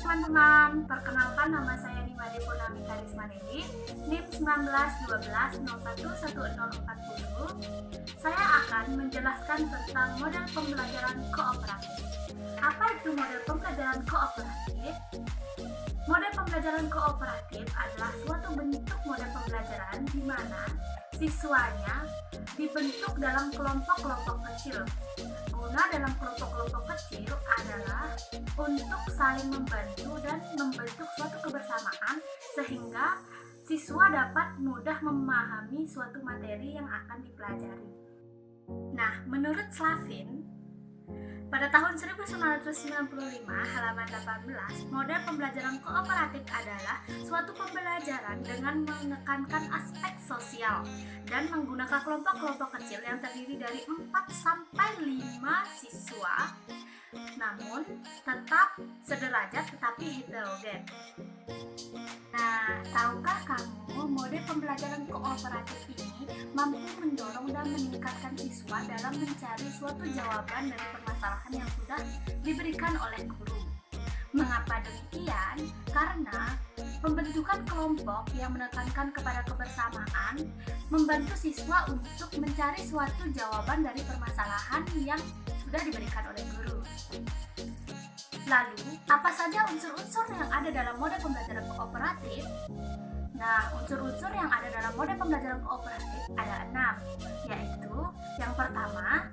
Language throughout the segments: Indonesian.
Teman-teman, perkenalkan nama saya Nimade Purnami Karisma Dewi, NIM 1912011040. Saya akan menjelaskan tentang model pembelajaran kooperatif. Apa itu model pembelajaran kooperatif? Model pembelajaran kooperatif adalah suatu bentuk model pembelajaran di mana siswanya dibentuk dalam kelompok-kelompok kecil. Guna dalam kelompok-kelompok kecil adalah untuk saling membantu dan membentuk suatu kebersamaan sehingga siswa dapat mudah memahami suatu materi yang akan dipelajari. Nah, menurut Slavin, pada tahun 1995, halaman 18, model pembelajaran kooperatif adalah suatu pembelajaran dengan menekankan aspek sosial dan menggunakan kelompok-kelompok kecil yang terdiri dari 4-5 siswa, namun tetap sederajat tetapi heterogen. Nah, tahukah kamu model pembelajaran kooperatif ini mampu mendorong dan meningkatkan siswa dalam mencari suatu jawaban dari permasalahan yang sudah diberikan oleh guru. Mengapa demikian? Karena pembentukan kelompok yang menekankan kepada kebersamaan membantu siswa untuk mencari suatu jawaban dari permasalahan yang sudah diberikan oleh guru. Lalu, apa saja unsur-unsur yang ada dalam model pembelajaran kooperatif? Nah, unsur-unsur yang ada dalam model pembelajaran kooperatif ada 6, yaitu yang pertama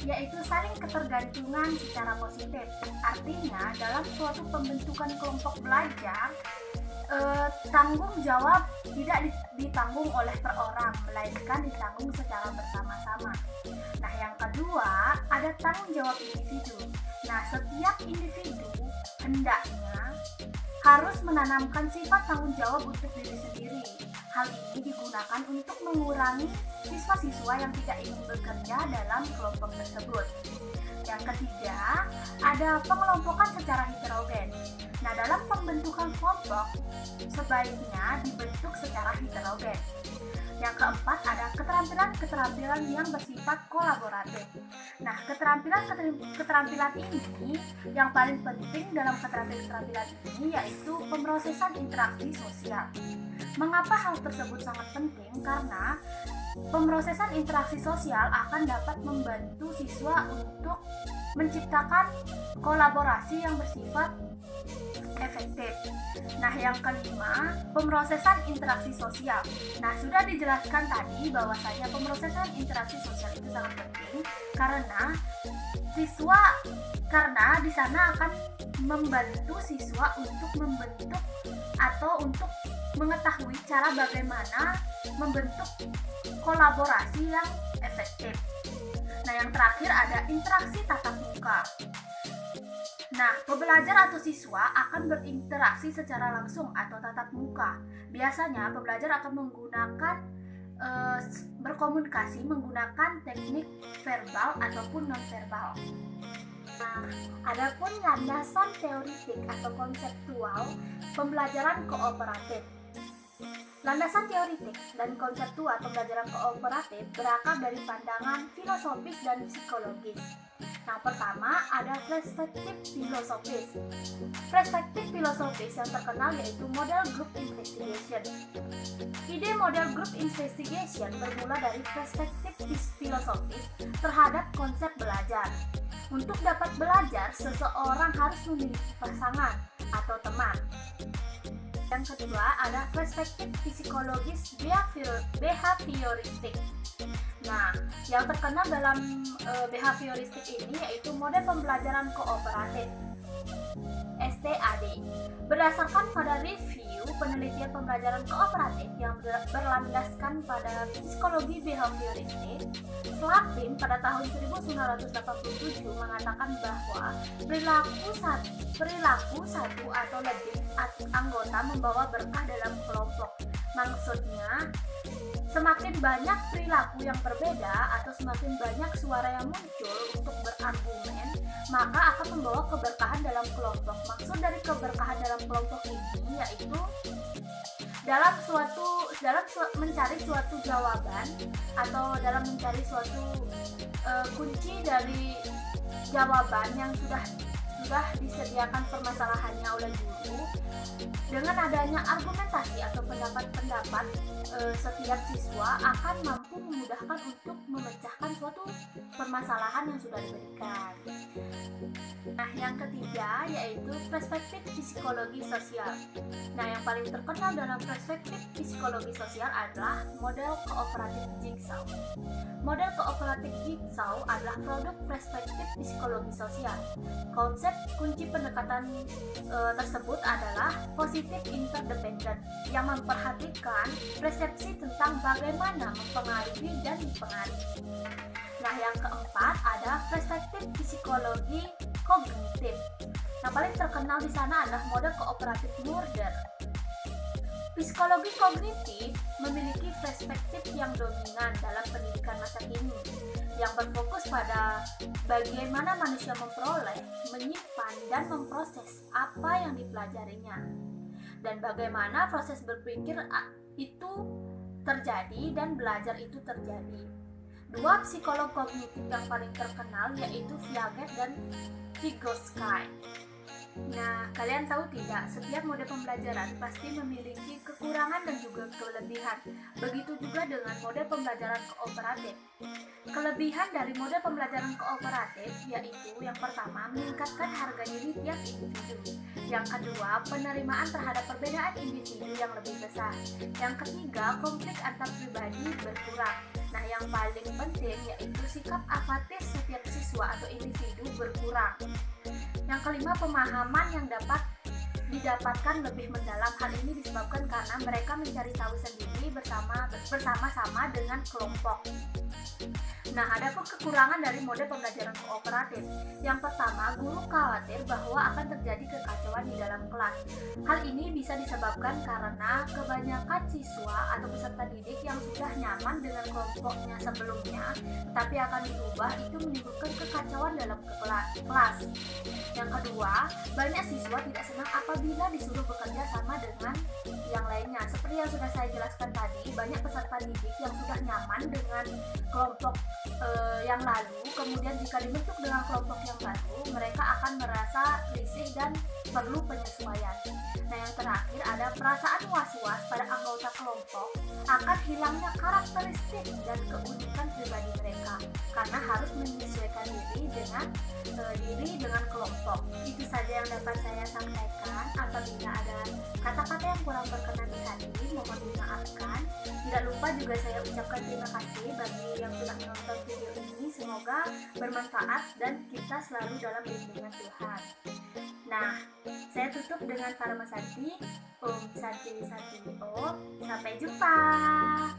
yaitu saling ketergantungan secara positif. Artinya, dalam suatu pembentukan kelompok belajar, tanggung jawab tidak ditanggung oleh per orang, melainkan ditanggung secara bersama-sama. Nah, yang kedua, ada tanggung jawab individu. Nah, setiap individu hendaknya harus menanamkan sifat tanggung jawab untuk diri sendiri. Hal ini digunakan untuk mengurangi siswa-siswa yang tidak ingin bekerja dalam kelompok tersebut. Yang ketiga, ada pengelompokan secara heterogen. Nah, dalam pembentukan kelompok sebaiknya dibentuk secara heterogen. Yang keempat, ada keterampilan yang bersifat kolaboratif. Nah, keterampilan ini yang paling penting dalam keterampilan ini yaitu pemrosesan interaksi sosial. Mengapa hal tersebut sangat penting? Karena pemrosesan interaksi sosial akan dapat membantu siswa untuk menciptakan kolaborasi yang bersifat efektif. Nah, yang kelima, pemrosesan interaksi sosial. Nah, sudah dijelaskan tadi bahwasanya pemrosesan interaksi sosial itu sangat penting karena di sana akan membantu siswa untuk membentuk atau untuk mengetahui cara bagaimana membentuk kolaborasi yang efektif. Nah, yang terakhir ada interaksi tatap muka. Nah, pembelajar atau siswa akan berinteraksi secara langsung atau tatap muka. Biasanya pembelajar akan berkomunikasi menggunakan teknik verbal ataupun non-verbal. Nah, adapun landasan teoritik atau konseptual pembelajaran kooperatif. Landasan teoritik dan konseptual pembelajaran kooperatif berakar dari pandangan filosofis dan psikologis. Yang pertama ada perspektif filosofis. Perspektif filosofis yang terkenal yaitu model group investigation. Ide model group investigation bermula dari perspektif filosofis terhadap konsep belajar. Untuk dapat belajar, seseorang harus memiliki pasangan atau teman. Yang kedua ada perspektif psikologis behavioristik. Nah, yang terkenal dalam behavioristik ini yaitu model pembelajaran kooperatif STAD. Berdasarkan pada review penelitian pembelajaran kooperatif yang berlandaskan pada psikologi behavioristik, Slavin pada tahun 1987 mengatakan bahwa perilaku satu atau lebih anggota membawa berkah dalam kelompok. Maksudnya, semakin banyak perilaku yang berbeda atau semakin banyak suara yang muncul untuk berargumen, maka akan membawa keberkahan dalam kelompok. Maksud dari keberkahan dalam kelompok ini yaitu dalam mencari suatu jawaban atau dalam mencari suatu kunci dari jawaban yang sudah disediakan permasalahannya oleh guru. Dengan adanya argumentasi atau pendapat-pendapat, setiap siswa akan mampu memudahkan untuk memecahkan suatu permasalahan yang sudah diberikan. Nah, yang ketiga yaitu perspektif psikologi sosial. Nah, yang paling terkenal dalam perspektif psikologi sosial adalah model kooperatif Jigsaw. Model kooperatif Jigsaw adalah produk perspektif psikologi sosial. Konsep kunci pendekatan tersebut adalah positif interdependent yang memperhatikan persepsi tentang bagaimana mempengaruhi dan dipengaruhi. Nah, yang keempat ada perspektif psikologi kognitif. Nah, paling terkenal di sana adalah model kooperatif Murder. Psikologi kognitif memiliki perspektif yang dominan dalam pendidikan masa kini, yang berfokus pada bagaimana manusia memperoleh, menyimpan, dan memproses apa yang dipelajarinya, dan bagaimana proses berpikir itu terjadi dan belajar itu terjadi. Dua psikolog kognitif yang paling terkenal yaitu Piaget dan Vygotsky. Nah, kalian tahu tidak, setiap mode pembelajaran pasti memiliki kekurangan dan juga kelebihan. Begitu juga dengan mode pembelajaran kooperatif. Kelebihan dari mode pembelajaran kooperatif yaitu yang pertama, meningkatkan harga diri tiap individu. Yang kedua, penerimaan terhadap perbedaan individu yang lebih besar. Yang ketiga, konflik antar pribadi berkurang. Nah, yang paling penting yaitu sikap apatis setiap siswa atau individu berkurang. Yang kelima, pemahaman yang dapat didapatkan lebih mendalam. Hal ini disebabkan karena mereka mencari tahu sendiri bersama-sama dengan kelompok. Nah, ada pun kekurangan dari mode pembelajaran kooperatif. Yang pertama, guru khawatir bahwa akan terjadi kekacauan di dalam kelas. Hal ini bisa disebabkan karena kebanyakan siswa atau peserta didik yang sudah nyaman dengan kelompoknya sebelumnya, tapi akan diubah, itu menimbulkan kekacauan dalam kelas. Yang kedua, banyak siswa tidak senang apabila disuruh bekerja sama dengan yang lainnya. Seperti yang sudah saya jelaskan tadi, banyak peserta didik yang sudah nyaman dengan kelompok yang lalu, kemudian jika dibentuk dengan kelompok yang baru, mereka akan merasa risih dan perlu penyesuaian. Nah, yang terakhir ada perasaan was-was pada anggota kelompok akan hilangnya karakteristik dan keunikan pribadi mereka karena harus menyesuaikan diri dengan kelompok. Itu saja yang dapat saya sampaikan. Apabila ada kata-kata yang kurang berkenan di hati, mohon dimaafkan. Tidak lupa juga saya ucapkan terima kasih bagi yang sudah menonton video ini. Semoga bermanfaat dan kita selalu dalam lindungan Tuhan. Nah, saya tutup dengan Parama Santi. Om Santi Santi Om. Sampai jumpa.